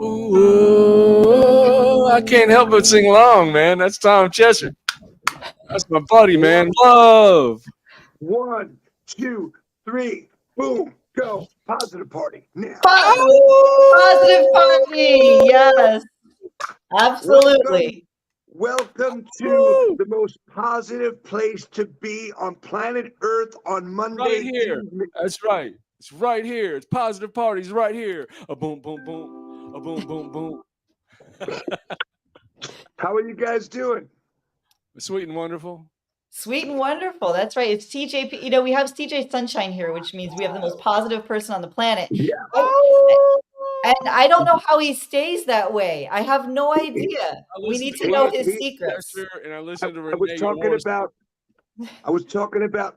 Ooh, I can't help but sing along, man. That's Tom Chester. That's my buddy, man. One, Love. one, two, three, boom, go. Positive party now. Positive party. Yes, Welcome, absolutely. welcome to Woo! the most positive place to be on planet Earth on Right Monday here. evening. That's right. It's right here. It's positive parties right here. A boom, boom, boom. A boom, boom, boom. How are you guys doing? Sweet and wonderful. Sweet and wonderful. That's right. It's TJ. You know, we have TJ Sunshine here, which means we have the most positive person on the planet. Yeah. And I don't know how he stays that way. I have no idea. I We listen need to to know Tom his secrets. Chester and I listen to I was Renee talking Yours. about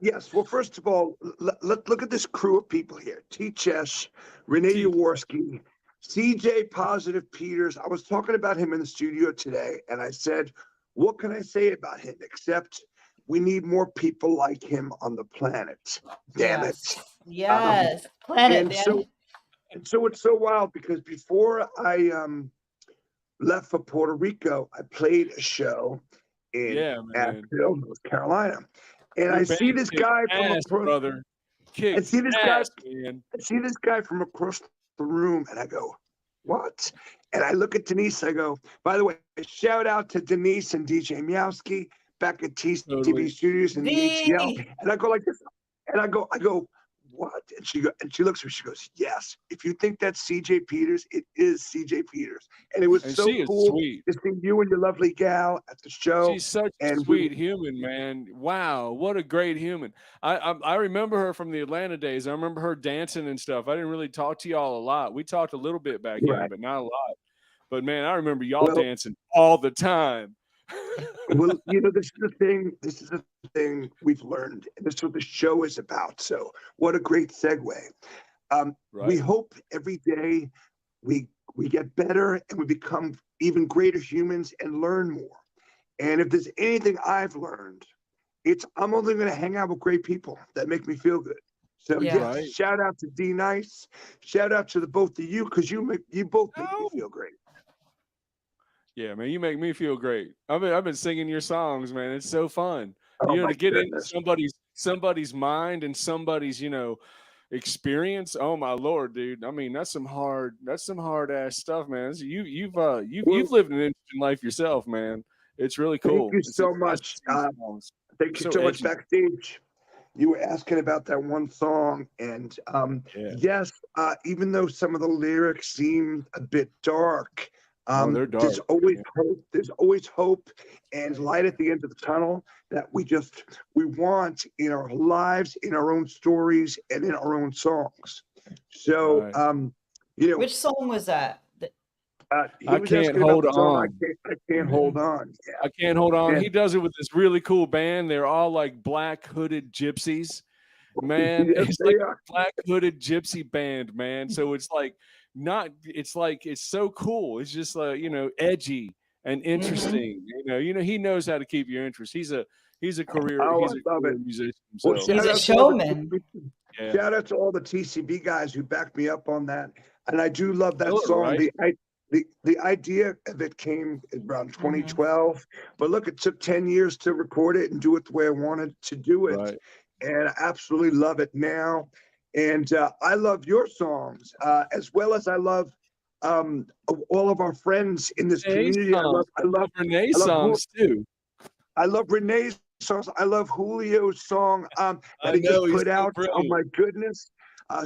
yes. Well, first of all, look at this crew of people here. T. Chess, Renee T. Yaworski, CJ Positive Peters. I was talking about him in the studio today, and I said, what can I say about him except we need more people like him on the planet. Damn it. Yes. Planet, And so it's so wild because before I left for Puerto Rico, I played a show in Yeah, man. Asheville, North Carolina. And Your I see band this kicks guy from ass, across brother. I Kicks see this guy ass, man. I see this guy from across the room and I go, what? And I look at Denise, I go, by the way, shout out to Denise and DJ Miowski back at TCB Totally. Studios in the ATL. the And I go like this, and I go, what? And she looks at me, she goes, yes. If you think that's CJ Peters, it is CJ Peters. And it was And so she is cool sweet. to see you and your lovely gal at the show. She's such a And we sweet human, man. Wow, what a great human. I remember her from the Atlanta days. I remember her dancing and stuff. I didn't really talk to y'all a lot. We talked a little bit back then, right. but not a lot. But man, I remember y'all Well, dancing all the time. well, this is the thing. This is the thing we've learned. And this is what the show is about. So what a great segue. We Right. hope every day we we get better and we become even greater humans and learn more. And if there's anything I've learned, it's I'm only going to hang out with great people that make me feel good. So Yeah. yes, Right. shout out to D Nice, shout out to the both of you because you both make me Oh. feel great. Yeah, man, you make me feel great. I've been singing your songs, man. It's so fun. Oh my To get into goodness. somebody's mind and somebody's, experience. Oh my lord, dude. I mean, that's some hard ass stuff, man. You've Well, lived an interesting life yourself, man. It's really thank cool. you It's so impressive much. to see your songs. Thank you So so much edgy. backstage. You were asking about that one song, and Yeah. yes, even though some of the lyrics seem a bit dark, Oh, they're there's dark. always Yeah. hope. There's always hope and light at the end of the tunnel that we want in our lives, in our own stories, and in our own songs. So, Right. Which song was that? he I was can't asking about hold the song. on. I can't Mhm. hold on. I can't hold on. Yeah, He does it with this really cool band. They're all like black hooded gypsies. Man, yes, it's they like are. a black hooded gypsy band, man. So it's like not it's like it's so cool. It's just like, edgy and Mhm. interesting. He knows how to keep your interest. He's a career Oh, he's I a love it. career musician Well, himself. He's shout a out to all the showman. Yeah. shout out to all the TCB guys who backed me up on that. And I do love that Killer, song. right? The idea of it came around Mhm. 2012, but look, it took 10 years to record it and do it the way I wanted to do it. Right. And I absolutely love it now. And I love your songs as well as I love all of our friends in this Renee community. songs. I love Renee I love who songs too. I love Renee's songs. I love Julio's song that I he just know he's put so out. Oh brilliant. my goodness.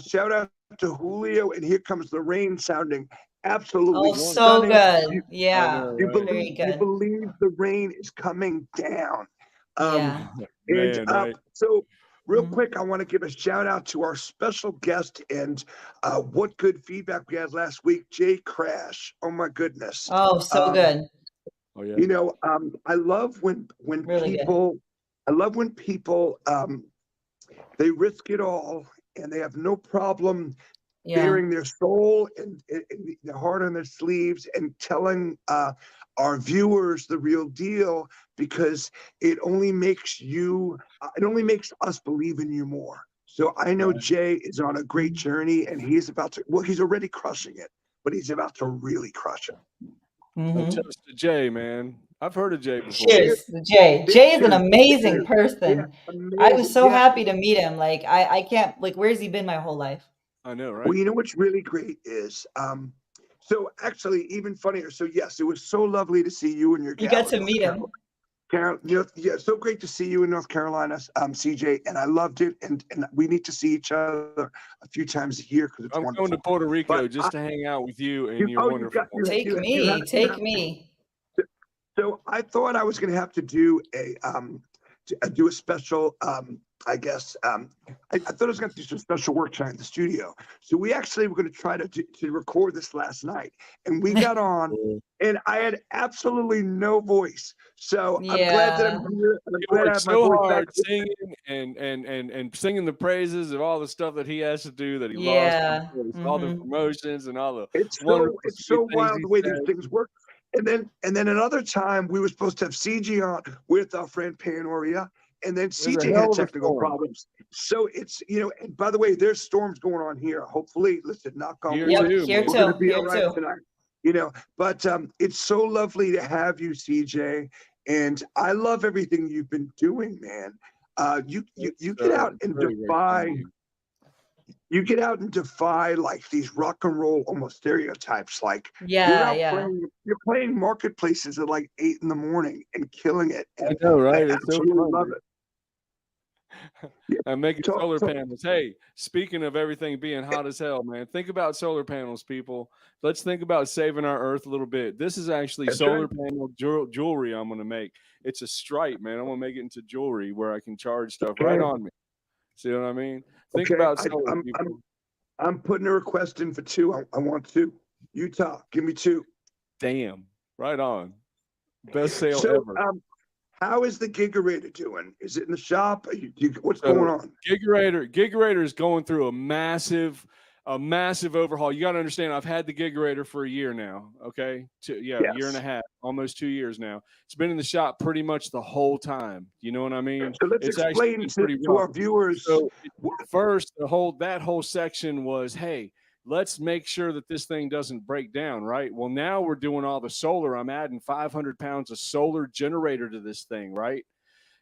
Shout out to Julio. And Here Comes the Rain sounding absolutely Oh, One. so stunning. good. I Yeah. know, You right? Very believe you good. believe the rain is coming down. Um, Yeah. and Man, right? so real Mhm. quick, I want to give a shout out to our special guest and what good feedback we had last week, Jay Crash. Oh my goodness. Oh, so Um, good. Oh yeah. I love when Really good. people they risk it all and they have no problem Yeah. bearing their soul and their heart on their sleeves and telling our viewers the real deal because it only makes us believe in you more. So I know Right. Jay is on a great journey and he's about to, well, he's already crushing it. but he's about to really crush it. No Mhm. toast to Jay, man. I've heard of Jay before. Cheers to Jay. Jay is an amazing Yeah, person. I was amazing. so Yeah. happy to meet him. Like I can't like where's he been my whole life? I know, right? Well, you know what's really great is, so actually even funnier. So yes, it was so lovely to see you and your You gal got in to North meet him. Carolina. Yeah, so great to see you in North Carolina, CJ, and I loved it. And we need to see each other a few times a year because it's I'm wonderful. going to Puerto Rico But just to hang out with you and you, your oh, you wonderful. got you, Take you, you me, have, you take have, me. So I thought I was going to have to do a special, I guess, I thought I was going to do some special work tonight in the studio. So we actually were going to try to record this last night, and we got on, and I had absolutely no voice. So I'm glad that Yeah. I'm here. And I'm You glad I worked have my so voice hard back. singing and singing the praises of all the stuff that he has to do that he Yeah. loves, all the Mhm. promotions and all the It's wonderful sweet so things wild he the way said. these things work. And then another time we were supposed to have CG on with our friend Panoria, and then There's a CJ hell had of a technical storm. problems. So it's, and by the way, there's storms going on here. Hopefully, listen, knock on Here wood, Yep, too, here man. we're gonna too. be Here all right too. tonight. But it's so lovely to have you, CJ, and I love everything you've been doing, man. You get out and Very, very defy. kind of you. You get out and defy like these rock and roll almost stereotypes. Like you're Yeah, out yeah. you're playing marketplaces at like 8 in and killing it. I And know, I right? It's so absolutely fun, love man. it. Yeah. I'm making So- solar so- panels. Hey, speaking of everything being hot as hell, man, think about solar panels, people. Let's think about saving our earth a little bit. This is actually That's solar right. panel jewelry I'm going to make. It's a stripe, man. I'm going to make it into jewelry where I can charge stuff Okay. right on me. See what I mean? Think Okay, about solar, people. I'm putting a request in for 2. I want 2. Utah, give me 2. Damn. Right on. Best sale So, ever. how is the Gigarator doing? Is it in the shop? What's So, going on? Gigarator is going through a massive overhaul. You got to understand, I've had the Gigarator for a year now. Okay, a year and Yes. a half, almost 2 years now. It's been in the shop pretty much the whole time. You know what I mean? So let's It's actually explain been pretty to our rough. viewers. So first, that whole section was, hey, let's make sure that this thing doesn't break down, right? Well, now we're doing all the solar. I'm adding 500 pounds of solar generator to this thing, right?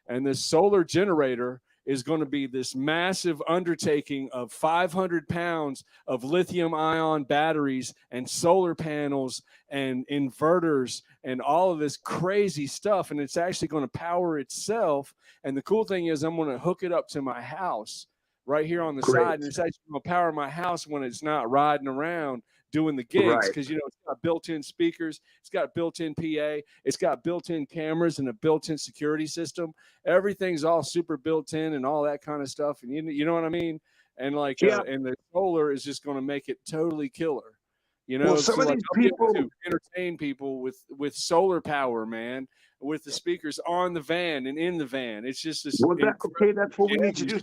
And this solar generator is going to be this massive undertaking of 500 pounds of lithium ion batteries and solar panels and inverters and all of this crazy stuff. And it's actually going to power itself. And the cool thing is I'm going to hook it up to my house right here on the side. And it's actually going to power my house when it's not riding around doing the gigs, because it's got built-in speakers, it's got built-in PA, it's got built-in cameras and a built-in security system. Everything's all super built in and all that kind of stuff. And you know what I mean? And and the solar is just going to make it totally killer. Well, some of these I'm able people to entertain people with solar power, man, with the speakers on the van and in the van. It's just this. Well, that's what we need to do.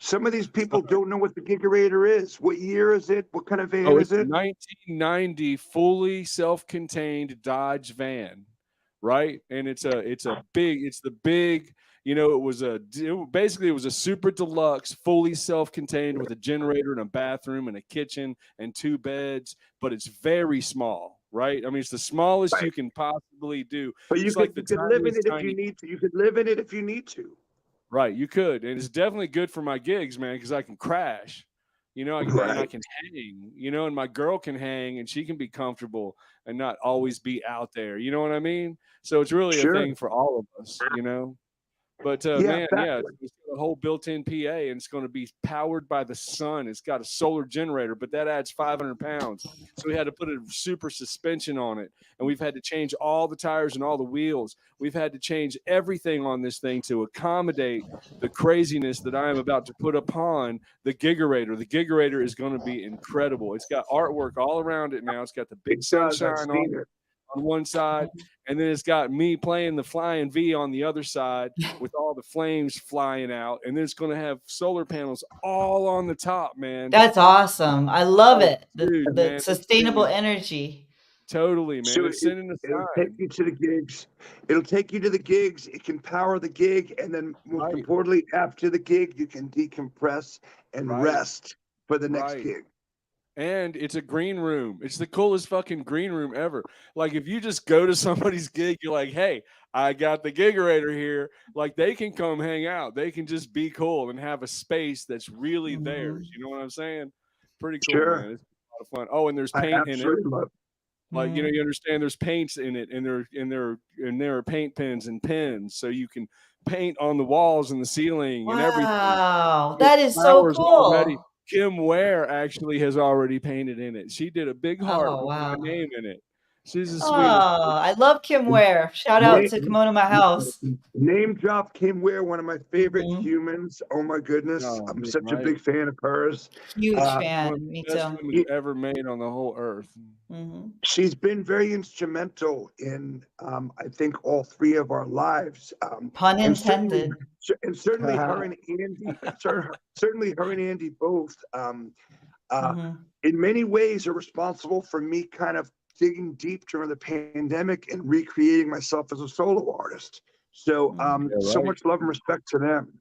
Some of these people don't know what the Gigarator is. What year is it? What kind of van is it? 1990 fully self-contained Dodge van, right? And it's the big, it was a super deluxe, fully self-contained with a generator and a bathroom and a kitchen and 2 beds, but it's very small, right? I mean, it's the smallest you can possibly do. But you could live in it if you need to. You could live in it if you need to. Right, you could, and it's definitely good for my gigs, man, because I can crash, and I can hang, and my girl can hang, and she can be comfortable and not always be out there. You know what I mean? So it's really a thing for all of us, But man, it's got a whole built-in PA, and it's going to be powered by the sun. It's got a solar generator, but that adds 500 pounds. So we had to put a super suspension on it, and we've had to change all the tires and all the wheels. We've had to change everything on this thing to accommodate the craziness that I am about to put upon the Gigarator. The Gigarator is going to be incredible. It's got artwork all around it now. It's got the big sunshine on one side, and then it's got me playing the flying V on the other side with all the flames flying out, and then it's going to have solar panels all on the top, man. That's awesome. I love it. Dude, the sustainable energy. Totally, man. So it's sending a sign. It'll take you to the gigs. It'll take you to the gigs. It can power the gig, and then most importantly, after the gig, you can decompress and rest for the next gig. and it's a green room. It's the coolest fucking green room ever. Like if you just go to somebody's gig, you're like, "Hey, I got the Gigerator here." Like they can come hang out. They can just be cool and have a space that's really theirs. Mhm. You know what I'm saying? Pretty cool, Sure. man. It's a lot of fun. Oh, and there's I paint in it. absolutely love. Like Mhm. you understand there's paints in it, and there are paint pens and pens, so you can paint on the walls and the ceiling and everything. Wow, There's that is so flowers already. cool. Kim Ware actually has already painted in it. She did a big heart Oh, with my wow. name in it. She's the Oh, sweetest person. I love Kim Ware. Shout out to Name, Kimono My House. name drop Kim Ware, one of my favorite Mhm. humans. Oh my goodness, Oh, I'm man, such a right? big fan of hers. Huge Uh, One of fan. Me the best too. women ever made on the whole earth. Mhm. she's been very instrumental in, I think, all three of our lives. Pun And certainly, intended. and certainly her and Andy, certainly her and Andy both, uh, Mhm. in many ways are responsible for me kind of digging deep during the pandemic and recreating myself as a solo artist. So, Mhm. Yeah, so right. much love and respect to them.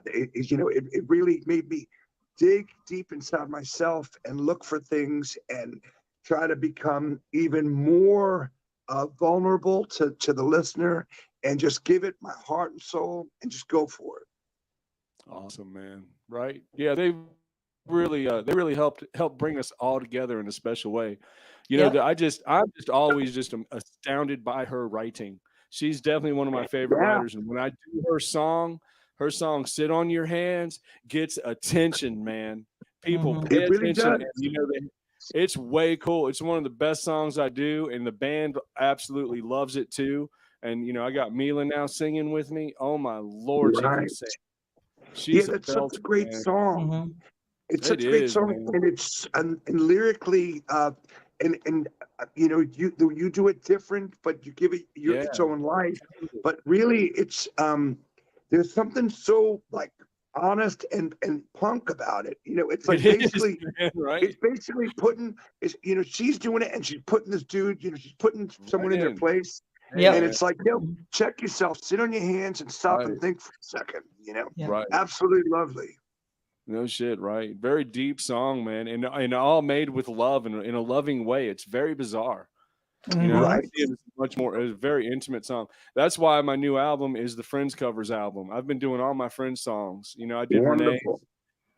It really made me dig deep inside myself and look for things and try to become even more vulnerable to the listener and just give it my heart and soul and just go for it. Awesome, man. Right? Yeah, they really helped bring us all together in a special way. Yep. I'm just always just astounded by her writing. She's definitely one of my favorite Yeah, writers, and when I do her song "Sit on Your Hands" gets attention, man. People Mhm. pay it really attention, does. and it's way cool. It's one of the best songs I do, and the band absolutely loves it too. And I got Mila now singing with me. Oh my lord, she can Right. sing. Yeah, She's a that's such a belter, great man. song. Mhm. It's It such a great is, song, man. and and lyrically, you do it different, but you give it Yeah, its own life. absolutely. But really, it's there's something so like honest and punk about it. It's like It is, basically man, right? putting is she's doing it and she's putting this dude, she's putting someone Right in their in. place, Hey, and Yep. man. it's like, Mhm. check yourself, sit on your hands, and stop and Right, think for a second. Yep. right. Absolutely lovely. No shit, right? Very deep song, man, and all made with love and in a loving way. It's very bizarre. I Mhm. Right. see it as much more as a very intimate song. That's why my new album is the Friends covers album. I've been doing all my Friends songs. I did Wonderful.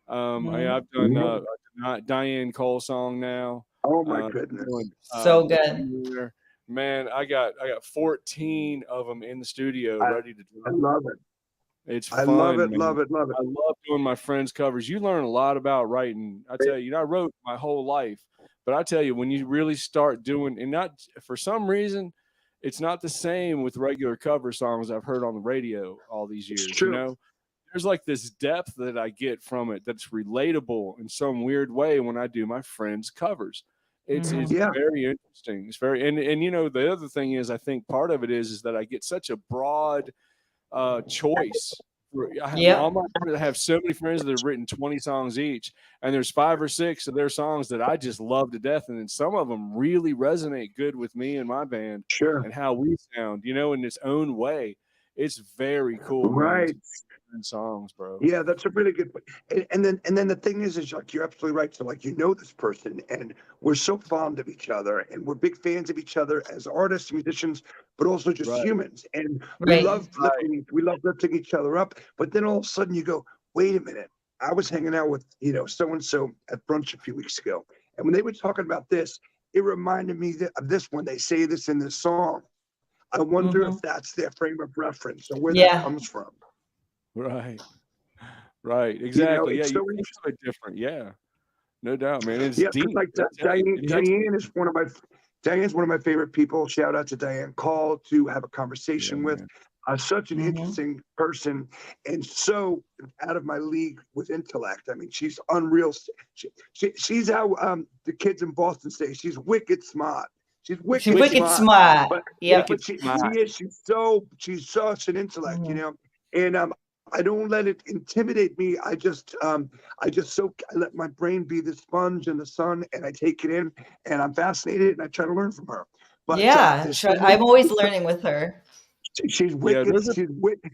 Renee's. Mhm. I've done Diane Cole song now. Oh my Doing goodness. So good. man, I got 14 of them in the studio I, ready to I drop. love it. It's I love fun, it, man. love it, love it. I love doing my friends' covers. You learn a lot about writing. I tell you, I wrote my whole life, but I tell you, when you really start doing, and not for some reason, it's not the same with regular cover songs I've heard on the radio all these It's years. true. There's like this depth that I get from it that's relatable in some weird way when I do my friends' covers. It's Mhm. Yeah, very interesting. It's very and the other thing is I think part of it is that I get such a broad choice. All Yep. my friends, I have so many friends that have written 20 songs each, and there's 5 or 6 of their songs that I just love to death, and then some of them really resonate good with me and my band sure. and how we sound, in its own way. It's very cool, man, to Right. do friend songs, bro. Yeah, that's a really good point. And then the thing is like you're absolutely right. So like this person, and we're so fond of each other, and we're big fans of each other as artists, musicians, but also just Right, humans. And Right. right. we love lifting each other up. But then all of a sudden you go, wait a minute. I was hanging out with so and so at brunch a few weeks ago, and when they were talking about this, it reminded me of this when they say this in this song. I wonder if Mhm. that's their frame of reference or where that Yeah. comes from. Right. Right. Exactly. Yeah, It's you so feel it different. Yeah. No doubt, man. It's Yeah, because deep. like I tell you, it hits Diane deep. is Diane's one of my favorite people. Shout out to Diane Call to have a Yeah, conversation with. man. Such an Mhm. interesting person and so out of my league with intellect. I mean, she's unreal. She's how the kids in Boston say she's wicked smart. She's She's wicked Wicked, wicked smart, smart. but Yep. wicked but she smart. is she's such an intellect. Mhm. And I don't let it intimidate me. I let my brain be the sponge in the sun, and I take it in, and I'm fascinated, and I try to learn from her. But Yeah. there's so many. I'm always learning with her. She's Yeah, wicked. there's a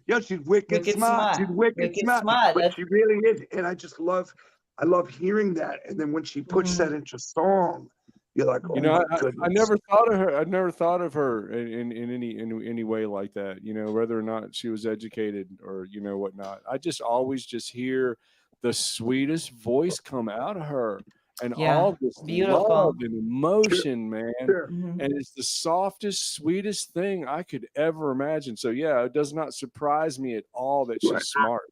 Yeah, she's wicked Wicked smart. smart. She's wicked Wicked smart, smart. but she really is. And I just love. I love hearing that. And then when she puts that into song, you're like, You oh know, my I goodness. never thought of her. I never thought of her in any way like that. You know, whether or not she was educated or whatnot. I just always just hear the sweetest voice come out of her, and Yeah. all this love Beautiful. and emotion, man. Sure. Mhm. And it's the softest, sweetest thing I could ever imagine. So yeah, it does not surprise me at all that Right. she's smart.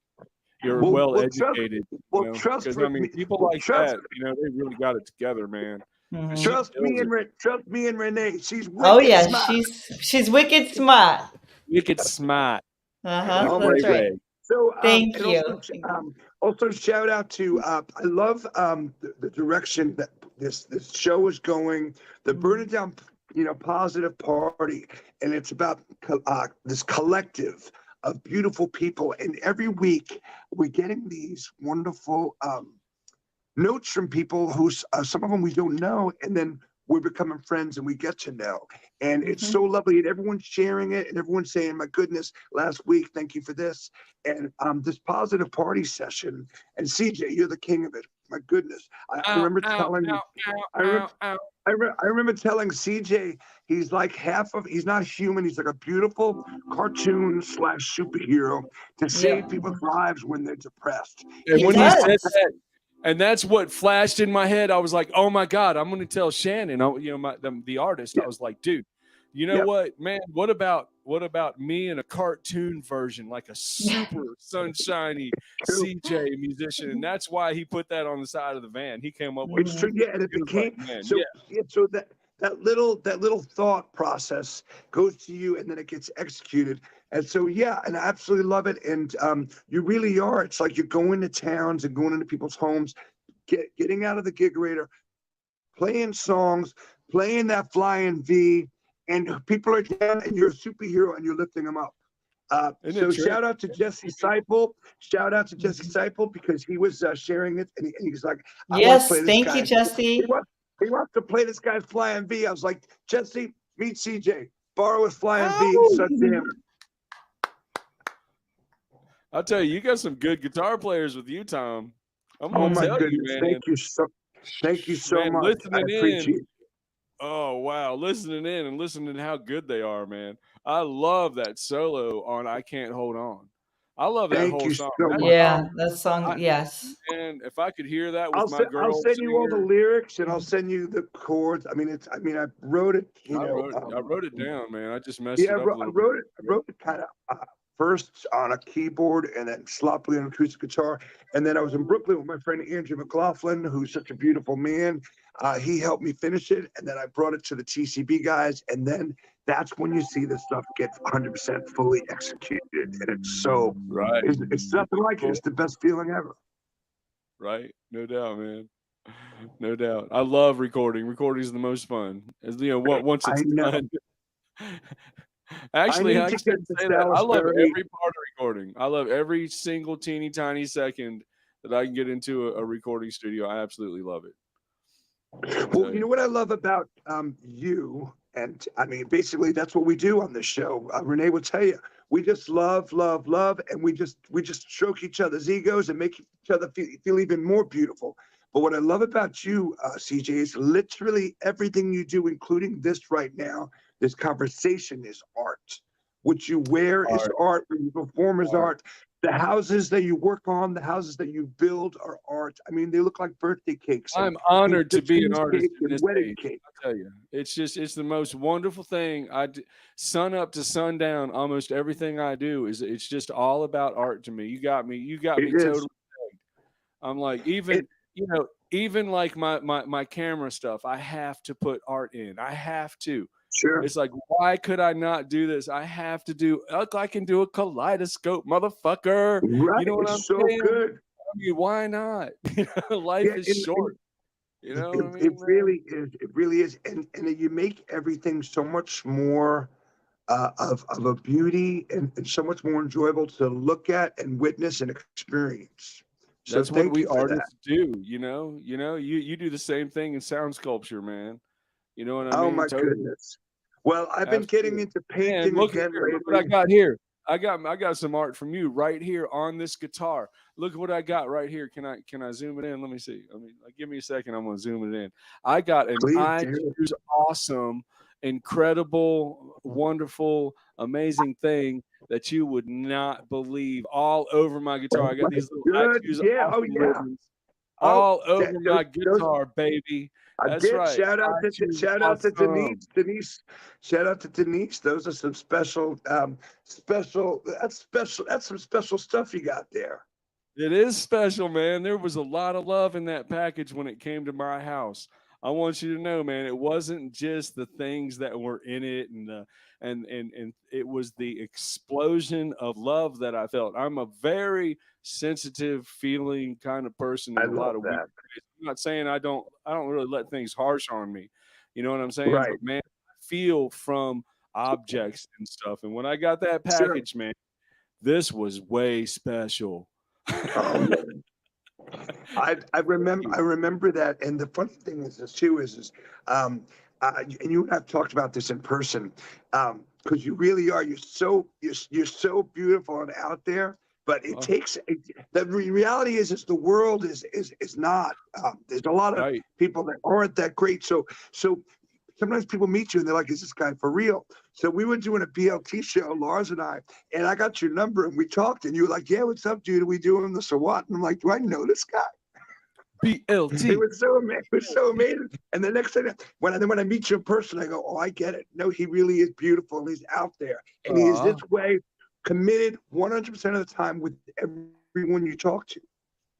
You're Well, well well, trust, educated, well, trust because with me. people Well, like trust, that, they really got it together, man. And she Mhm. trust me kills and it. trust me and Renee. She's Oh wicked yeah, smart. she's wicked smart. Wicked smart, like Uh-huh. Oh my Ray That's right. Ray. So, Thank and you. also shout out to, I love the direction that this show is going. The Burn It Down, Positive Party, and it's about this collective of beautiful people. And every week we're getting these wonderful notes from people who some of them we don't know, and then we're becoming friends and we get to know. And it's Mhm. so lovely, and everyone's sharing it, and everyone's saying, my goodness, last week, thank you for this. And this positive party session, and CJ, you're the king of it. My goodness. I Ow, remember ow, telling ow, I remember ow, ow. I remember telling CJ he's like he's not human, he's like a beautiful cartoon slash superhero to save Yep. people's lives when they're depressed. And He when he said does. that, and that's what flashed in my head, I was like, "Oh my God, I'm going to tell Shannon." The artist. Yeah. I was like, "Dude, you know Yep. what, man? What about me in a cartoon version, like a super sunshiny True. CJ musician?" And that's why he put that on the side of the van. He came up with It's it. true, yeah, and it He was like, became "Man, so. yeah, Yeah, so that little thought process goes to you, and then it gets executed. And so, yeah, and I absolutely love it. And you really are. It's like you're going to towns and going into people's homes, getting out of the gigerator, playing songs, playing that flying V, and people are down, and you're a superhero, and you're lifting them up. isn't So it true?" shout out to Jesse Seipel. Shout out to Jesse Seipel because he was sharing it, and he's like, I want to play Yes, this thank you, guy. Jesse. He wants to play this guy's flying V. I was like, Jesse, meet CJ. Borrow his flying V. Oh, So damn. I'll tell you, you got some good guitar players with you, Tom. I'm Oh gonna my tell you, goodness. man. Thank you so Man, much. I listening appreciate in. it. Oh wow, listening in and listening to how good they are, man. I love that solo on "I Can't Hold On." I love that Thank whole you song. so That much. Yeah, song, that song, yes. man, if I could hear that with my I'll girl send sitting you all the here, lyrics and I'll send you the chords. I mean, I wrote it, I wrote it down, man. I just messed yeah, it up a I little bit. wrote it kind of first on a keyboard and then sloppily on acoustic guitar. And then I was in Brooklyn with my friend Andrew McLaughlin, who's such a beautiful man. He helped me finish it, and then I brought it to the TCB guys, and then that's when you see this stuff get 100% fully executed, and Right, it's nothing like it. It's the best feeling ever. right. No doubt, man. No doubt. I love recording. Recording is the most fun. As once I it's know. done. I Actually, need I to shouldn't get to say that. I love Salisbury. every part of recording. I love every single teeny tiny second that I can get into a recording studio. I absolutely love it. Well, you know what I love about you, and I mean, basically that's what we do on this show. Renee will tell you, we just love, love, love, and we just stroke each other's egos and make each other feel even more beautiful. But what I love about you, CJ, is literally everything you do, including this right now. This conversation is art. What you wear is art. What you perform is art. The houses that you work on, the houses that you build are art. I mean, they look like birthday cakes. I'm honored to be an artist cheesecake in and this wedding age. cake. I tell you, it's the most wonderful thing. Sun up to sundown. Almost everything I do it's just all about art to me. You got me It is. totally. I'm like, even like my camera stuff, I have to put art in. I have to. Sure. It's like, why could I not do this? I have to do. Look, I can do a kaleidoscope, motherfucker. Right. You know what I'm It's so saying? good. I mean, why not? Life is short. You know what I mean? It really is. It really is. And you make everything so much more of a beauty and so much more enjoyable to look at and witness and experience. So That's what thank we you for that. artists do. You do the same thing in sound sculpture, man. You know what I Oh mean? my Totally. goodness. Well, I've been getting Absolutely. into Man, painting look again here. Look what I lately. got here. I got some art from you right here on this guitar. Look at what I got right here. Can I zoom it in? Let me see. I mean, like, give me a second. I'm gonna zoom it in. I got an Please I do. choose awesome, incredible, wonderful, amazing thing that you would not believe all over my guitar. I got these little I Good. choose Yeah. Oh, awesome yeah. ribbons Oh, all over my those guitar, baby. I That's did. right. Shout I out to choose shout out to awesome. Denise. Denise, shout out to Denise. Those are some special. That's special. That's some special stuff you got there. It is special, man. There was a lot of love in that package when it came to my house. I want you to know, man, it wasn't just the things that were in it and and it was the explosion of love that I felt. I'm a very sensitive feeling kind of person I in a lot love of weird that. ways. I'm not saying I don't really let things harsh on me. You know what I'm saying? Right. But man, I feel from objects and stuff. And when I got that Sure. package, man, this was way special. Oh man. I remember that. And the funny thing is this too is and you and I've talked about this in person, because you really are. You're so beautiful and out there. But it Oh, takes the reality is the world is not. There's a lot of right. people that aren't that great. So sometimes people meet you and they're like, "Is this guy for real?" So we were doing a BLT show, Lars and I got your number and we talked and you were like, "Yeah, what's up, dude? Are we doing this or what?" And I'm like, "Do I know this guy?" It BLT. was so amazing. It was so amazing. And the next thing, when I meet you in person, I go, "Oh, I get it. No, he really is beautiful. And he's out there, and he is this Aw, way, committed 100% of the time with everyone you talk to."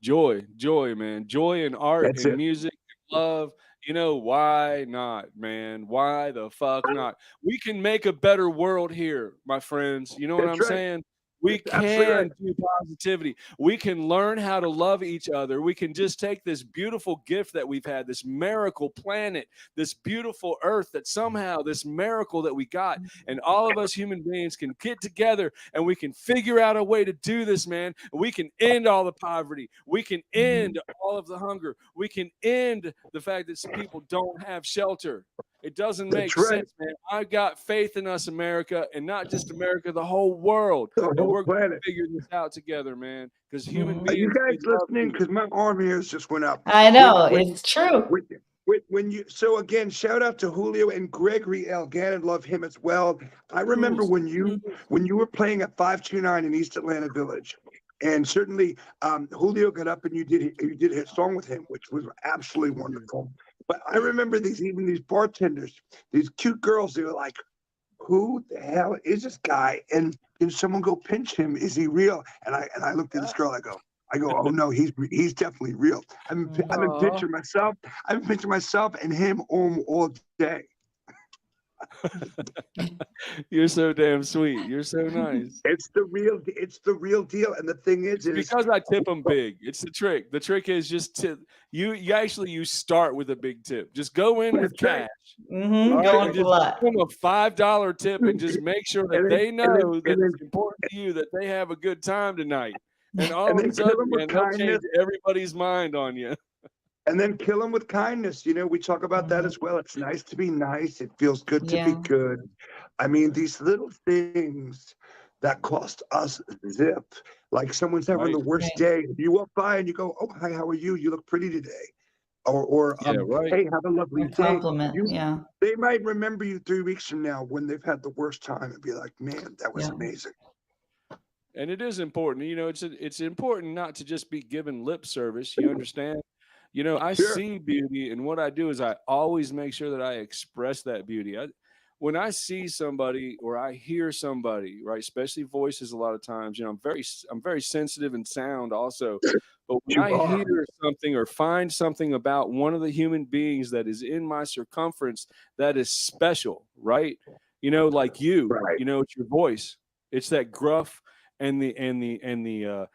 joy, man. Joy in art That's and it. music and love. You know, why not, man? Why the fuck not? We can make a better world here, my friends. You know what That's I'm right. saying? We That's absolutely right. can do positivity. We can learn how to love each other. We can just take this beautiful gift that we've had, this miracle planet, this beautiful earth that somehow, this miracle that we got, and all of us human beings can get together and we can figure out a way to do this, man. We can end all the poverty. We can end all of the hunger. We can end the fact that people don't have shelter. It doesn't That's make right. sense, man. I've got faith in us, America, and not just America, the whole world. The And whole we're going planet. to figure this out together, man, because human Mhm. Are you beings guys need love listening? too. Because my arm ears just went up. I When know, when it's true. when when you so again, shout out to Julio and Gregory L. Gannon, love him as well. I remember Jules, when you were playing at 529 in East Atlanta Village, and certainly Julio got up and you did his song with him, which was absolutely wonderful. But I remember these bartenders, these cute girls. They were like, "Who the hell is this guy?" And can someone go pinch him? Is he real? And I looked at this girl. I go, "Oh no, he's definitely real." I've been aw, picturing myself. I've been picturing myself and him all day. you're so damn sweet. You're so nice. It's the real deal. And the thing It's is, because I tip them big. It's the trick. The trick is just to you start with a big tip. Just go in with that's right. cash. All right, Going and with a just lot. give them a $5 tip and just make sure that And then they and then know that and then it's important to you that they have a good time tonight. And all and of a then kill sudden, him with man, they'll change kindness. everybody's mind on you. And then kill them with kindness. We talk about that Mhm. as well. It's nice to be nice. It feels good to be Yeah. good. I mean, these little things that cost us zip. Like someone's having the Right. worst Right. day. You walk by and you go, "Oh, hi, how are you? You look pretty today." Or Yeah, right. "Hey, have a lovely A day." compliment. You Yeah. They might remember you 3 weeks from now when they've had the worst time and be like, "Man, that was Yeah. amazing." And it is important. You know, it's important not to just be given lip service. You understand? You know, I Sure. see beauty, and what I do is I always make sure that I express that beauty. When I see somebody or I hear somebody, right, especially voices, a lot of times, you know, I'm very sensitive and sound also. But when You I are. hear something or find something about one of the human beings that is in my circumference that is special, right? You know, like Right. you know, it's your voice. It's that gruff and that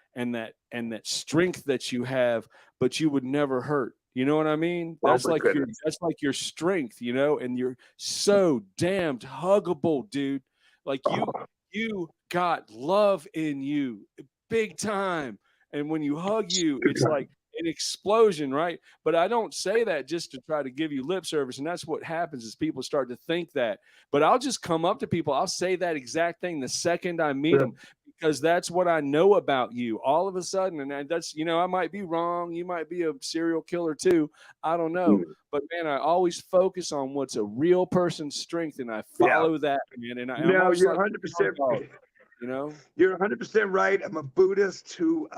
strength that you have, but you would never hurt. You know what I mean? Oh my goodness. That's like your strength, you know, and you're so damned huggable, dude. Like Oh, you got love in you big time. And when you hug you, good it's God. like an explosion, right? But I don't say that just to try to give you lip service. And that's what happens is people start to think that. But I'll just come up to people. I'll say that exact thing the second I meet them because that's what I know about you. All of a sudden, and that's, I might be wrong. You might be a serial killer too. I don't know. But man, I always focus on what's a real person's strength, and I follow that, man. And I'm No, you're like 100%. You're 100% right. I'm a Buddhist who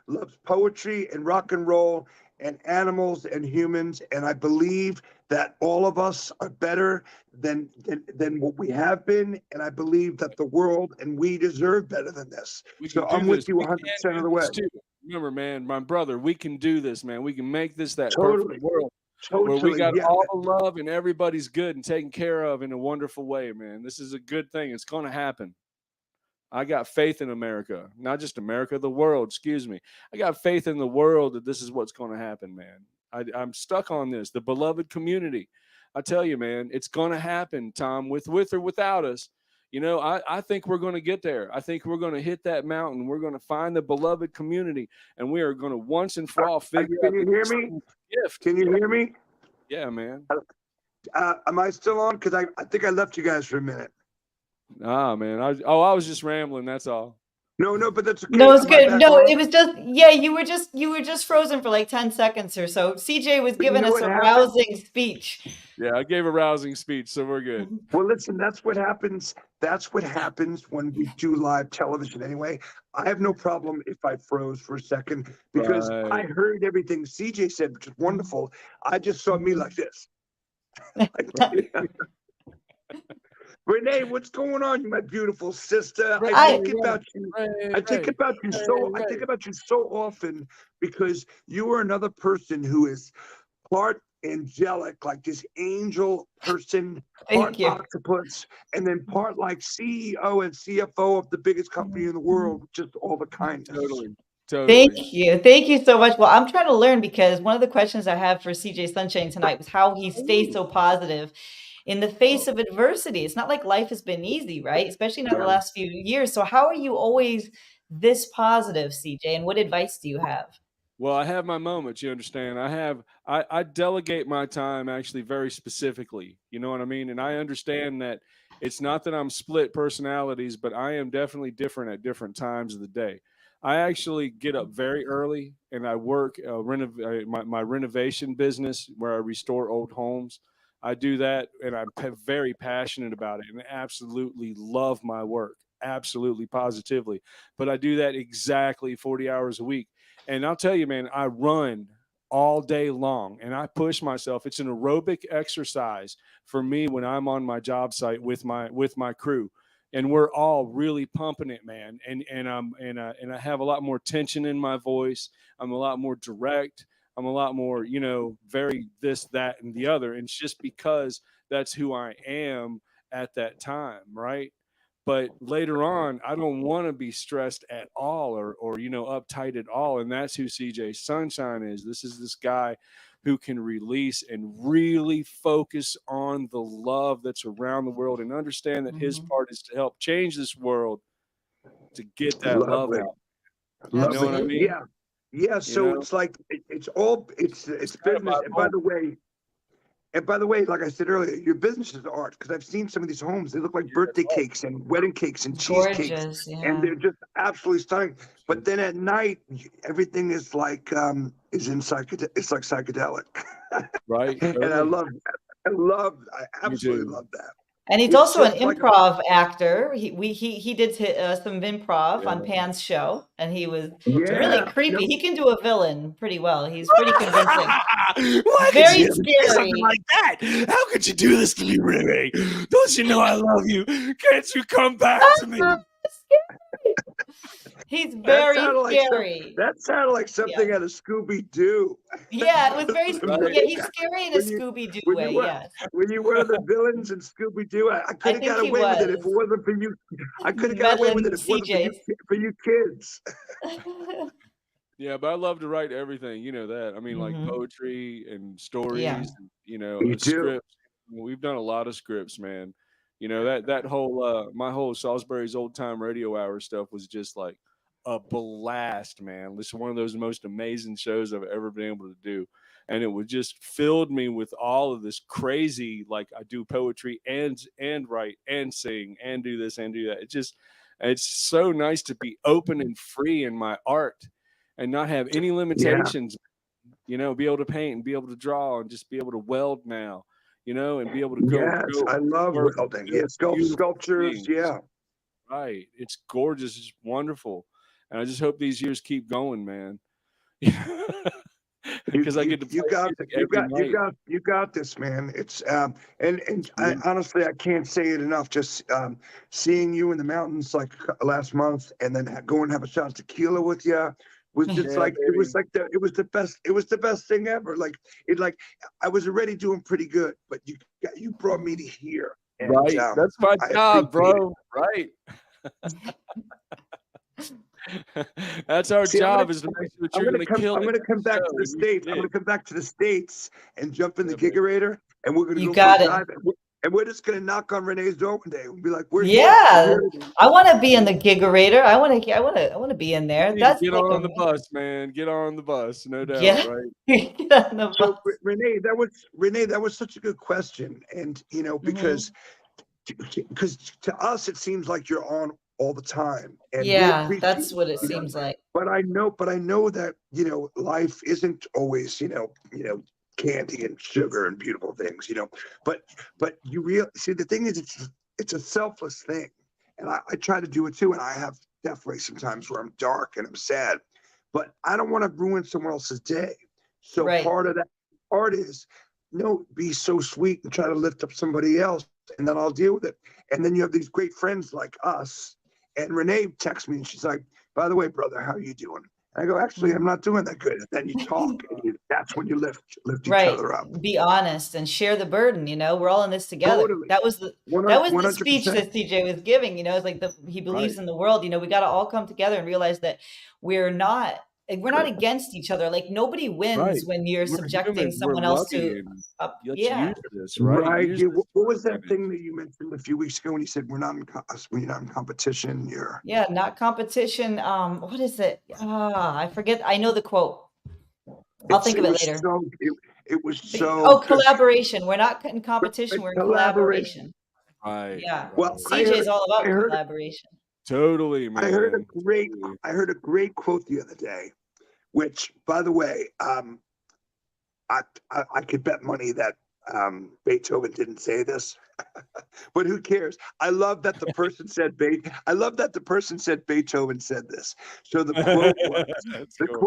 loves poetry and rock and roll and animals and humans, and I believe that all of us are better than what we have been, and I believe that the world and we deserve better than this. So I'm with you 100% of the way. Remember, man, my brother, we can do this, man. We can make this that Totally. perfect world where we got all the love and everybody's good and taken care of in a wonderful way, man. This is a good thing. It's going to happen. I got faith in America, not just America, the world, excuse me. I got faith in the world that this is what's going to happen, man. I'm stuck on this, the beloved community. I tell you, man, it's going to happen, Tom, with or without us. I think we're going to get there. I think we're going to hit that mountain. We're going to find the beloved community, and we are going to once and for all figure out. Can you hear me? Gift. Can you hear me? Yeah, man. Am I still on? Because I think I left you guys for a minute. Man. I was just rambling. That's all. No, but that's okay. No, it's good. No, it was just, you were just frozen for like 10 seconds or so. CJ was giving us a rousing speech. Yeah, I gave a rousing speech, so we're good. Well, listen, that's what happens. That's what happens when we do live television anyway. I have no problem if I froze for a second because I heard everything CJ said, which is wonderful. I just saw me like this. Renee, what's going on, my beautiful sister? I think about you. I think about you so often because you are another person who is part angelic, like this angel person, part octopus, and then part like CEO and CFO of the biggest company in the world. Just all the kindness. Totally. Thank you so much. Well, I'm trying to learn because one of the questions I have for CJ Sunshine tonight was how he stays so positive in the face of adversity. It's not like life has been easy, right? Especially not the last few years. So how are you always this positive, CJ? And what advice do you have? Well, I have my moments, you understand. I delegate my time actually very specifically. You know what I mean? And I understand that it's not that I'm split personalities, but I am definitely different at different times of the day. I actually get up very early and I work my renovation business where I restore old homes. I do that and I'm very passionate about it and absolutely love my work, absolutely positively. But I do that exactly 40 hours a week. And I'll tell you, man, I run all day long and I push myself. It's an aerobic exercise for me when I'm on my job site with my crew. And we're all really pumping it, man. And I have a lot more tension in my voice. I'm a lot more direct. I'm a lot more, very this, that, and the other. And it's just because that's who I am at that time, right? But later on, I don't want to be stressed at all or uptight at all. And that's who CJ Sunshine is. This is this guy who can release and really focus on the love that's around the world and understand that his part is to help change this world to get that love out. You know what I mean? Yeah. So it's like it's business. And by the way, like I said earlier, your business is art because I've seen some of these homes. They look like birthday cakes and wedding cakes and cheesecakes, and they're just absolutely stunning. But then at night, everything is like it's like psychedelic, right? And I absolutely love that. And he's also an improv actor. He did some improv on Pan's show, and he was really creepy. He can do a villain pretty well. He's pretty convincing. Very scary. Something like that. How could you do this to me, Renee? Don't you know I love you? Can't you come back to me? He's very scary. That sounded like something out of Scooby-Doo. Yeah, it was very scary. Yeah, he's scary in a Scooby-Doo way, yes. When you were the villains in Scooby-Doo, I could have got away with it if it wasn't for you. I could have got away with it if it wasn't for you kids. Yeah, but I love to write everything. You know that. I mean, like poetry and stories, and, scripts. We've done a lot of scripts, man. That whole my whole Salisbury's Old Time Radio Hour stuff was just like, a blast, man. This is one of those most amazing shows I've ever been able to do. And it was just filled me with all of this crazy, like I do poetry and write and sing and do this and do that. It's so nice to be open and free in my art and not have any Yeah. limitations, be able to paint and be able to draw and just be able to weld now, and be able to Yes. I love work and welding. Yeah. build beautiful Sculptures. things. Yeah. Right. It's gorgeous. It's wonderful. And I just hope these years keep going, man. Because I get to play music every night. You got this, man. It's and I honestly I can't say it enough. Just seeing you in the mountains like last month, and then go and have a shot of tequila with you was just Yeah, like it was baby. like it was the best thing ever. Like I was already doing pretty good, but you brought me to here, and Right. That's my I job, appreciate it. bro. Right. That's our See, I'm job gonna is to make sure that I'm you're gonna gonna come. kill I'm it gonna at come the back show. to the And you states. I'm did. gonna come back to the states and jump in the Yeah, baby. Gigerator, and we're gonna You go for got a it. dive, and we're just gonna knock on Renee's door one day and be like, "Where's Mark? Yeah, We're here." I want to be in the Gigerator. I want to be in You there. need to That's get like on the bus, man. Get on the bus, no doubt, get right? get on the So bus. Renee, that was such a good question, and because to us it seems like you're on all the time, and we Yeah, appreciate that's it, what it you know. seems like. But I know that life isn't always candy and sugar and beautiful things, But you see the thing is it's a selfless thing, and I try to do it too, and I have definitely sometimes where I'm dark and I'm sad, but I don't want to ruin someone else's day. So Right. part of that art is be so sweet and try to lift up somebody else, and then I'll deal with it. And then you have these great friends like us. And Renee texts me and she's like, "By the way, brother, how are you doing?" And I go, "Actually, I'm not doing that good." And then you talk, and that's when you lift each Right. other up. Be honest and share the burden, we're all in this together. Totally. That was the 100%. speech that CJ was giving, it's like he believes Right. in the world, we got to all come together and realize that we're not against each other. Like nobody wins Right. when you're We're subjecting human. We're someone else loving to and up. let's Yeah. use this, right? Right. Use Yeah, this what to was our that thing advantage. that you mentioned a few weeks ago when you said when you're not in competition, you're Yeah, not competition. What is it? I forget. I know the quote. I'll think of it later. It was But- so good. collaboration. We're not in competition, we're in collaboration. Right. Yeah. Well, I CJ is heard- all about I heard- collaboration. Totally, man. I heard a great Totally. I heard a great quote the other day, which, by the way, I could bet money that Beethoven didn't say this, but who cares? I love that the person said Beethoven said this. So the quote was That's the cool.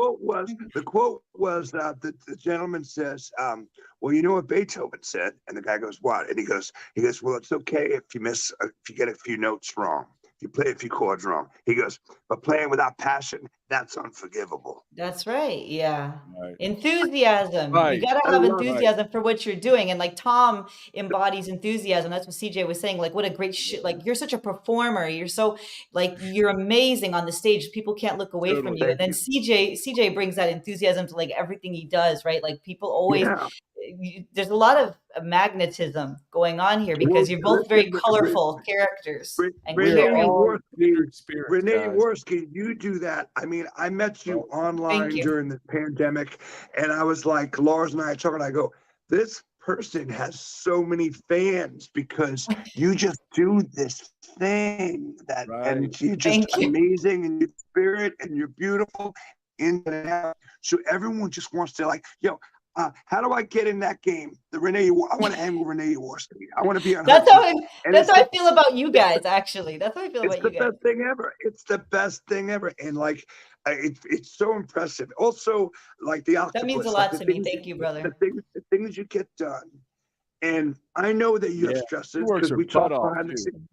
quote was the gentleman says, "Well, you know what Beethoven said?" And the guy goes, "What?" And he goes, "Well, it's okay if you get a few notes wrong. If you play a few chords wrong." He goes, "But playing without passion, that's unforgivable." That's right. Yeah. Right. Enthusiasm. You Right. got to I have love it. enthusiasm for what you're doing. And like Tom embodies enthusiasm. That's what CJ was saying. Like, what a great like you're such a performer. You're so you're amazing on the stage. People can't look away from Totally. you. And then CJ brings that enthusiasm to like everything he does, right? Like people always Yeah. there's a lot of magnetism going on here because Well, you're both very listen, colorful characters and We Renee are caring. all Jaworski, kindred spirits, Renee guys. Jaworski, you do that. I mean, I met you online you. during the pandemic, and I was like, Lars and I are talking. I go, this person has so many fans because you just do this thing that, and Right. you're just Thank you. amazing, and your spirit, and you're beautiful, in and out. So everyone just wants to like, how do I get in that game? I want to hang with Renee Jaworski. I want to be on her That's how team. And that's it's how I feel about you guys, actually. That's how I feel it's about the you guys. best thing ever. It's the best thing ever. And it's so impressive. Also, like the octopus. That means a like lot the to me. things Thank you, brother. The things you get done. And I know that you have Yeah. stresses He works because her we talk butt off, behind the too. scenes.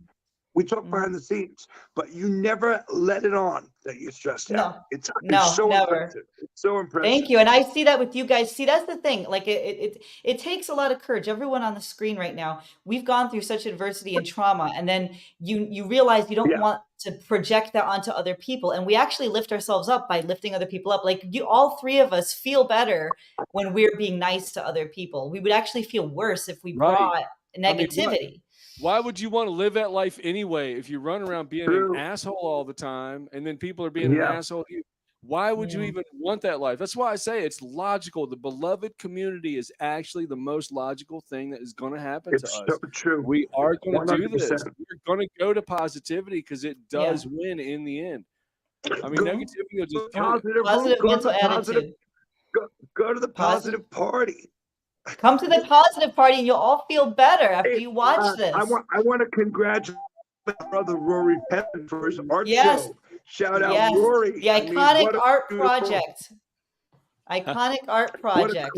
We talk behind the scenes, but you never let it on that you're stressed out. It's so never. impressive. It's so impressive. Thank you. And I see that with you guys. See, that's the thing. Like it takes a lot of courage. Everyone on the screen right now, we've gone through such adversity and trauma. And then you realize you don't Yeah. want to project that onto other people. And we actually lift ourselves up by lifting other people up. Like all three of us feel better when we're being nice to other people. We would actually feel worse if we Right. brought I mean, negativity. Why would you want to live that life anyway if you run around being an True. asshole all the time and then people are being an Yeah. asshole to you? Why would you Yeah. even want that life? That's why I say it's logical. The beloved community is actually the most logical thing that is going to happen to It's so us. true. We are going to do 100%. this. We're going to go to positivity because it Yeah. does win in the end. I mean, Go negativity will just kill you. positive room. Positive Go to mental the positive. attitude. Go to the Positive. positive party. Come to the positive party and you'll all feel better after Hey, you watch I this. want to congratulate my brother Rory Penn for his art Yes. show. Shout out Yes. Rory. The I mean, iconic what a art beautiful, project. Iconic art what a project.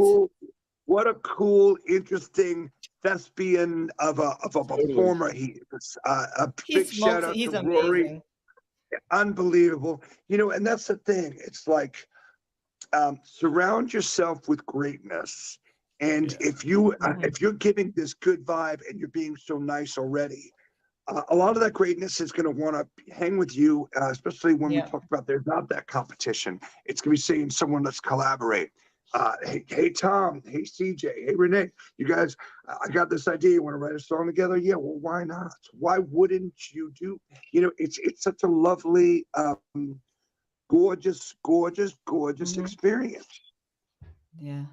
what a cool, interesting thespian of a Totally. performer he is. A big shout out He's to Rory. amazing. Unbelievable. And that's the thing. It's like surround yourself with greatness. And Yeah. if you're Mhm. giving this good vibe and you're being so nice already, a lot of that greatness is going to want to hang with you, especially when we Yeah. talk about there's not that competition. It's going to be saying someone, let's collaborate. Hey Tom, hey CJ, hey Renee, you guys, I got this idea. You want to write a song together? Yeah, well, why not? Why wouldn't you do? It's such a lovely, gorgeous Mhm. experience. Yeah.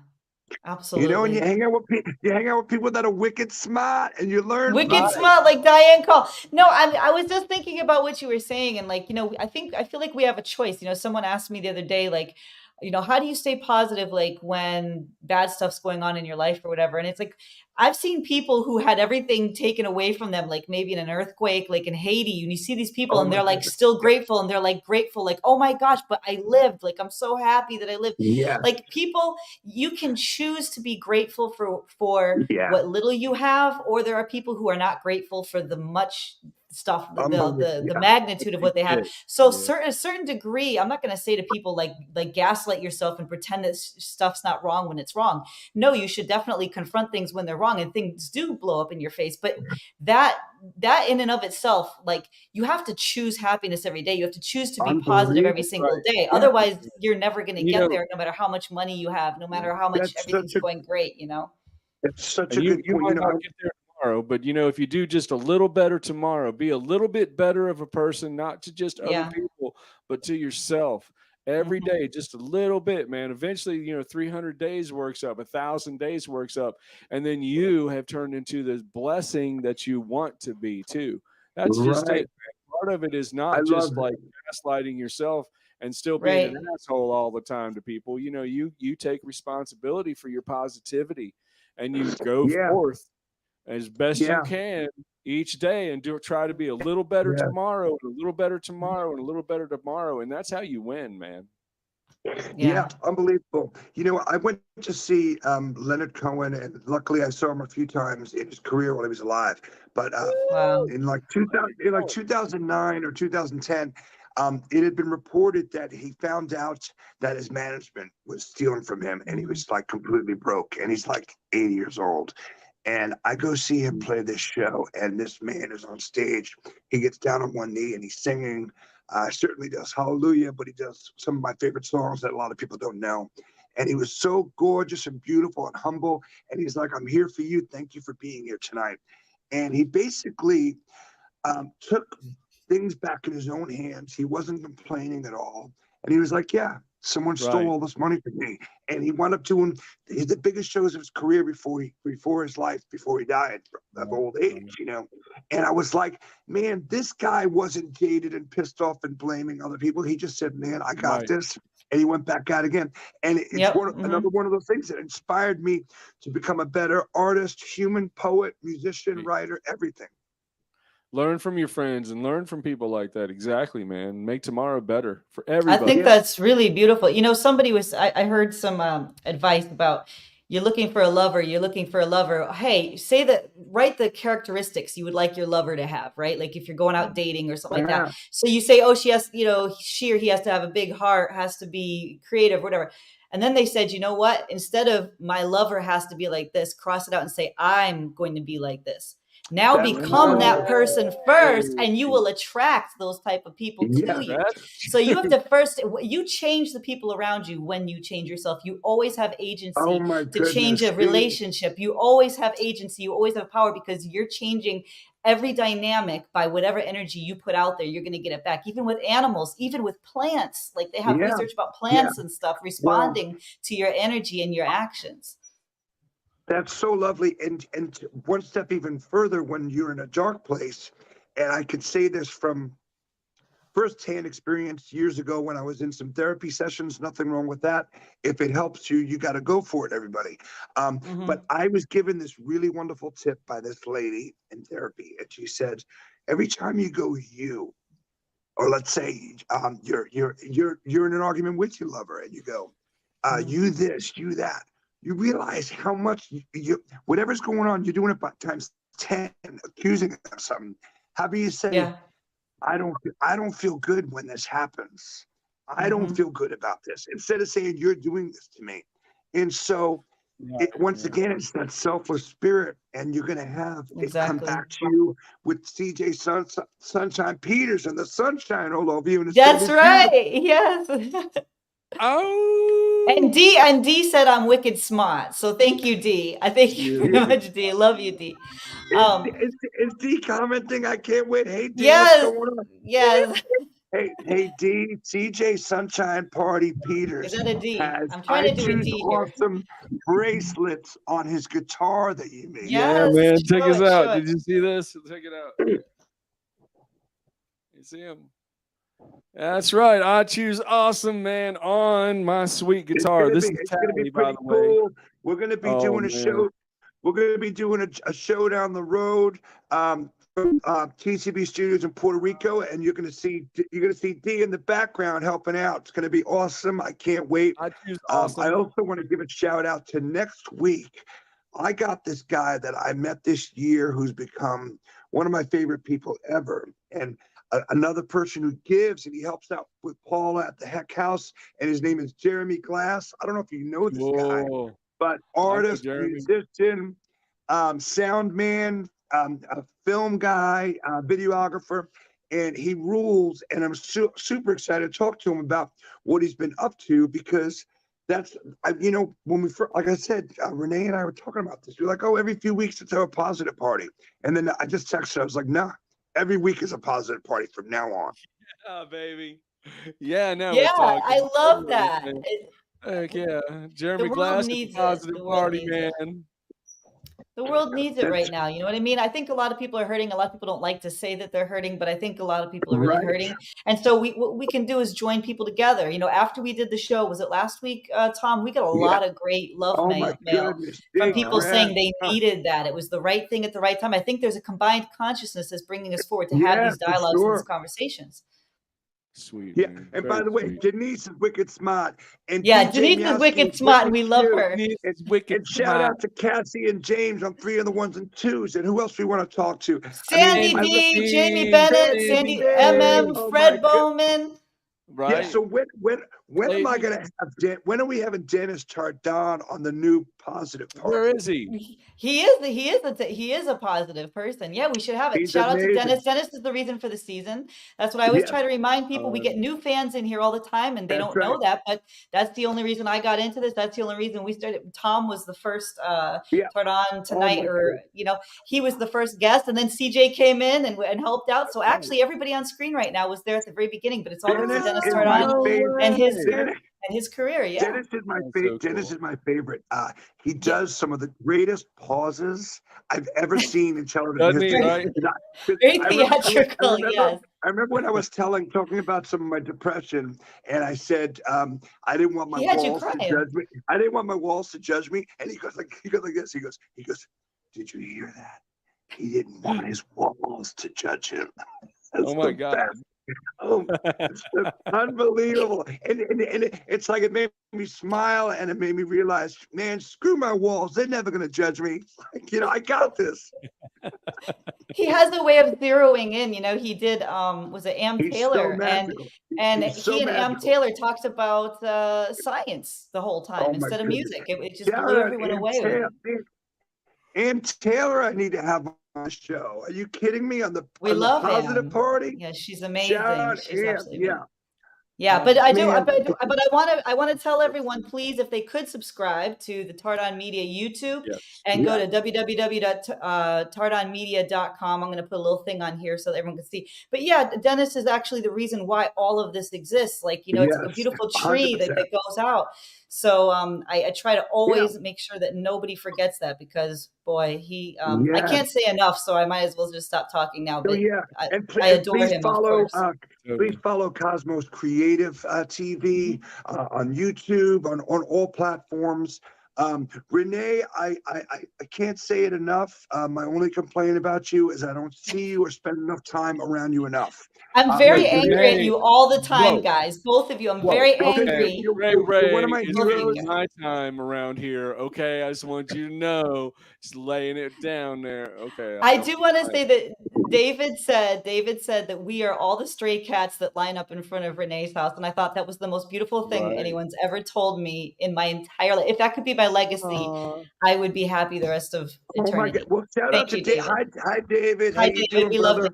And Absolutely. you hang out with people that are wicked smart, and you learn from Wicked Right. them. smart, like Diane Call. No, I was just thinking about what you were saying, and like, I feel like we have a choice. Someone asked me the other day, like, how do you stay positive, like when bad stuff's going on in your life or whatever? And it's like, I've seen people who had everything taken away from them, like maybe in an earthquake, like in Haiti, and you see these people Oh and my they're like goodness. still grateful, and they're like grateful, like, oh my gosh, but I lived, like, I'm so happy that I lived. Yeah, Like people, you can choose to be grateful for yeah, what little you have, or there are people who are not grateful for the much stuff, the unbelievable. the, the Yeah, magnitude of what they have. Yeah. So Yeah. a certain degree, I'm not going to say to people like gaslight yourself and pretend that stuff's not wrong when it's wrong. No, you should definitely confront things when they're wrong, and things do blow up in your face. But that in and of itself, like, you have to choose happiness every day. You have to choose to be positive every unbelievable. single Right. day. Yeah, Otherwise, you're never going to You get know, there, no matter how much money you have, no matter how much that's everything's such a going great. that's such and a good you point. might not get there tomorrow, but if you do just a little better tomorrow, be a little bit better of a person, not to just other Yeah. people, but to yourself. Every Mhm. day, just a little bit, man. Eventually, 300 days works up, 1,000 days works up, and then you have turned into this blessing that you want to be too. That's just Right. it, man. Part of it is I not love just it. like gaslighting yourself and still being Right. an asshole all the time to people. You take responsibility for your positivity and you go Yeah, forth as best you yeah, can each day and try to be a little better yeah. tomorrow and a little better tomorrow and a little better tomorrow, and that's how you win, man. Yeah. Unbelievable. I went to see Leonard Cohen, and luckily I saw him a few times in his career while he was alive. But Wow. in like 2009 or 2010, it had been reported that he found out that his management was stealing from him, and he Mhm. was like completely broke, and he's like 80 years old. And I go see him play this show, and this man is on stage. He gets down on one knee and he's singing. Certainly does Hallelujah, but he does some of my favorite songs that a lot of people don't know. And he was so gorgeous and beautiful and humble. And he's like, I'm here for you. Thank you for being here tonight. And he basically took things back in his own hands. He wasn't complaining at all. And he was like, yeah, someone stole Right. all this money from me. And he wound up doing the biggest shows of his career before he died of old age. And I was like, man, this guy wasn't jaded and pissed off and blaming other people. He just said, man, I got Right. this. And he went back out again. And it's Yep. another one of those things that inspired me to become a better artist, human, poet, musician, Right. writer, everything. Learn from your friends and learn from people like that. Exactly, man. Make tomorrow better for I everybody. think Yeah. that's really beautiful. I heard some advice about, you're looking for a lover, Hey, write the characteristics you would like your lover to have, right? Like if you're going out dating or something like Yeah. that. So you say, oh, she or he has to have a big heart, has to be creative, whatever. And then they said, you know what? Instead of my lover has to be like this, cross it out and say, I'm going to be like this. Now That's become that wonderful. person first, and you will attract those type of people Yeah. to you. That's So you have to first, you change the people around you when you change yourself. You always have Oh agency my to change goodness. a relationship. You always have agency. You always have power because you're changing every dynamic, by whatever energy you put out there, you're going to get it back. Even with animals, even with plants, like they have Yeah, research about yeah. plants and stuff Well, responding to your energy and your actions. that's so lovely. And one step even further, when you're in a dark place, and I could say this from firsthand experience years ago when I was in some therapy sessions, nothing wrong with that. If it helps you, you got to go for it, everybody. But I was given this really wonderful tip by this lady in therapy, and she said, every time you go you, or let's say you're in an argument with your lover, and you go, you this, you that, you realize how much you whatever's going on, you're doing it by times 10, accusing of something. How do you say? Yeah. I don't feel good when this happens. I don't feel good about this. Instead of saying you're doing this to me. And so once again, it's that selfless spirit, and you're going to have it come Exactly. back to you with CJ Sunshine Peters and the sunshine all over you. And it's That's gonna be beautiful. right. Yes. Oh, And D said I'm wicked smart. So thank you, D. I thank you very yeah. much, D. Love you, D. Is D commenting? I can't wait. Hey D, what's Yes. going on? Yes. Hey D, CJ Sunshine Party Is Peters that a D? has I'm trying to do a iTunes D here. awesome bracelets on his guitar that you made. Yeah, Yes. man. Check show us it, out. show it. Did you see this? Check it out. You see him? That's right. I choose awesome, man, on my sweet guitar. This is It's gonna be Tally, by pretty the way. cool. We're gonna be Oh, doing a man. show. We're gonna be doing a show down the road from TCB Studios in Puerto Rico, and you're gonna see D in the background helping out. It's gonna be awesome. I can't wait. I choose I awesome. also want to give a shout out to next week. I got this guy that I met this year who's become one of my favorite people ever, and another person who gives, and he helps out with Paula at the Heck House, and his name is Jeremy Glass. I don't know if you know this guy, Whoa. but I know artist, Jeremy. musician, sound man, a film guy, videographer, and he rules. And I'm super excited to talk to him about what he's been up to, because that's, when we first, like I said, Renee and I were talking about this. We're like, oh, every few weeks let's have a positive party. And then I just texted her. I was like, nah, every week is a positive party from now on. Yeah, baby. Yeah, now Yeah, we're talking. I love that. Heck yeah. Jeremy world Glass is a needs it. positive The world party, needs it. man. The world needs it That's right now. You know what I mean? I think a lot of people are hurting. A lot of people don't like to say that they're hurting, but I think a lot of people are really right. hurting. And so what we can do is join people together. You know, after we did the show, was it last week, Tom? We got a Yeah. lot of great love Oh my mail goodness. from Big people saying Brad. they needed that. It was the right thing at the right time. I think there's a combined consciousness that's bringing us forward to have Yeah, these for dialogues and these sure. conversations. Sweet, Yeah, man. and Very by the way, sweet. Denise is wicked smart, and Yeah, DJ Denise is Mowski wicked is smart and wicked we love too. her. Denise is wicked And shout smart. out to Cassie and James on 3 on the 1s and 2s. And who else we want to talk to? Sandy I love D, Jamie D, Bennett, Sandy Sandy D. MM, Oh my Fred God. Bowman. Yeah. Right? So when am I Lady. gonna have when are we having Dennis Chardon on the new positive Where party? is he? He is a positive person. Yeah, we should have it. He's Shout out to amazing. Dennis. Dennis is the reason for the season. That's what I always Yes, try to remind people. We get new fans in here all the time and they that's don't know right. that, but that's the only reason I got into this. That's the only reason we started. Tom was the first Yeah. turn on Oh tonight, my or he was the first guest, and then CJ came in and helped out. So God. actually everybody on screen right now was there at the very beginning, but it's all because of Dennis Dennis is turned my on No favorite. and his way. Dennis, career. Yeah. Dennis is my That's so Dennis cool. is my favorite. He Yeah. does some of the greatest pauses I've ever seen in television Doesn't he, history. right? Very I remember, theatrical, yes. I remember when I was talking about some of my depression, and I said I didn't want my He had you walls to crying. judge me. I didn't want my walls to judge me. And he goes like this. He goes, did you hear that? He didn't want his walls to judge him. That's Oh my the God. best. Oh, it's unbelievable. And it's like it made me smile, and it made me realize, man, screw my walls. They're never going to judge me. Like, I got this. He has a way of zeroing in. He did was it Am He's so Taylor, and magical. He so and Am magical. Taylor talked about science the whole time Oh my instead of goodness. music. It just Shout blew out everyone Ann away with Taylor. it. Ann Taylor, I need to have on the show. Are you kidding me? On the We love positive Am. party? Yeah, she's Shout amazing. out She's Ann. absolutely Yeah. amazing. Yeah, but I do, Man, but I want to tell everyone, please, if they could subscribe to the Tardon Media YouTube Yes. and go Yeah. to www.tardonmedia.com. I'm going to put a little thing on here so that everyone can see. But yeah, Dennis is actually the reason why all of this exists. Like, you know, it's like a Yes, beautiful tree 100%. that goes out. So I try to Yeah. always make sure that nobody forgets that, because boy, he I Yes. can't say enough, so I might as well just stop talking now. Oh But yeah, and I adore please him, of follow course. please follow Cosmos Creative TV on YouTube, on all platforms. Renee, I can't say it enough. My only complaint about you is I don't see you or spend enough time around you enough. I'm very But angry Renee, at you all the time, whoa. guys. Both of you. I'm Whoa, very okay, angry. Ray you're one of my is Both of you heroes. taking my time around here. Okay, I just want you to know, just laying it down there. Okay, I I'm do want to fine. say that David said that we are all the stray cats that line up in front of Renee's house, and I thought that was the most beautiful thing Right. anyone's ever told me in my entire life. If that could be my legacy, Aw. I would be happy the rest of Oh my eternity. God! Well, shout out Thank to you, David. David. Hi, David. How Hi, you David. doing, We love brother?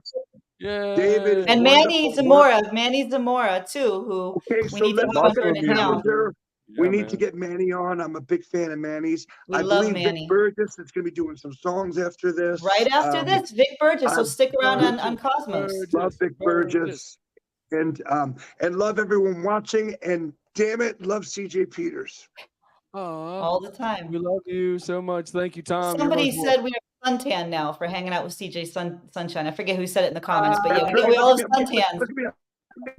Yeah. David is And Manny wonderful. Work. Zamora too, who Okay, we so need to let's have look on at Burn the It Down. calendar. We Yeah, need to man. get Manny on. I'm a big fan of Manny's. We I love believe Vic Manny. Burgess is going to be doing some songs after this. Right after this, Vic Burgess. So I stick around on Burgess, Cosmos. love Vic Burgess. Burgess and love everyone watching. And damn it, love CJ Peters. Aw, All the we time. love you so much. Thank you, Tom. You're Somebody much more. said we have suntan now for hanging out with CJ Sunshine. I forget who said it in the comments, but yeah, That's we right. all have Look at me. suntans. Look at me.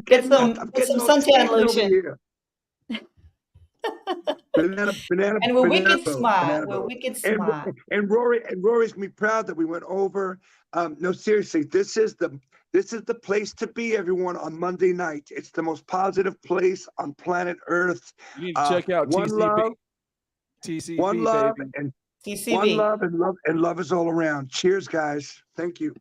Get I'm some getting all suntan tan over lotion. here. Banana, And we're banana wicked boat, smart. banana We're boat. wicked And smart. Rory's gonna be proud that we went over. No, seriously, this is the place to be, everyone, on Monday night. It's the most positive place on planet Earth. You need to check out One love, TCB, one love, baby. and TCB. one love, and love is all around. Cheers, guys. Thank you.